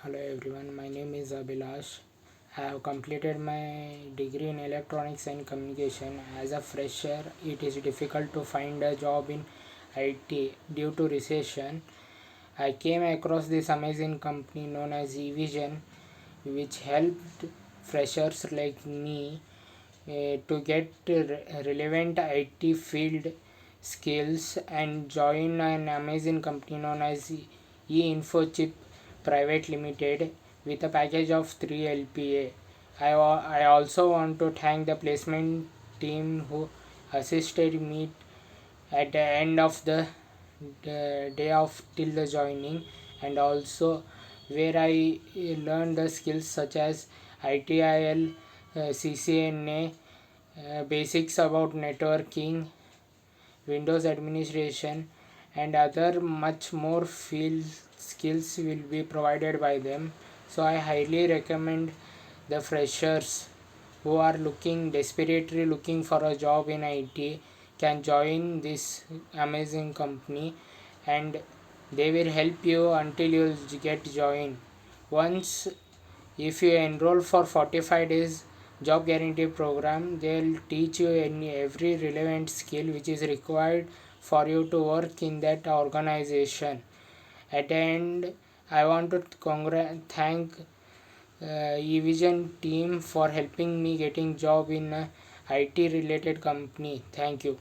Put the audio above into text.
Hello everyone, my name is Abhilash. I have completed my degree in electronics and communication. As a fresher, it is difficult to find a job in IT due to recession. I came across this amazing company known as eVision, which helped freshers like me to get relevant IT field skills and join an amazing company known as eInfochips Pvt Ltd with a package of 3 LPA. I also want to thank the placement team who assisted me at the end of the day of till the joining, and also where I learned the skills such as ITIL, CCNA, basics about networking, Windows administration, and other much more field skills will be provided by them. So I highly recommend the freshers who are desperately looking for a job in IT can join this amazing company, and they will help you until you get joined. Once if you enroll for 45 days job guarantee program, they'll teach you every relevant skill which is required for you to work in that organization. At the end, I want to thank eVision team for helping me getting job in a IT related company. Thank you.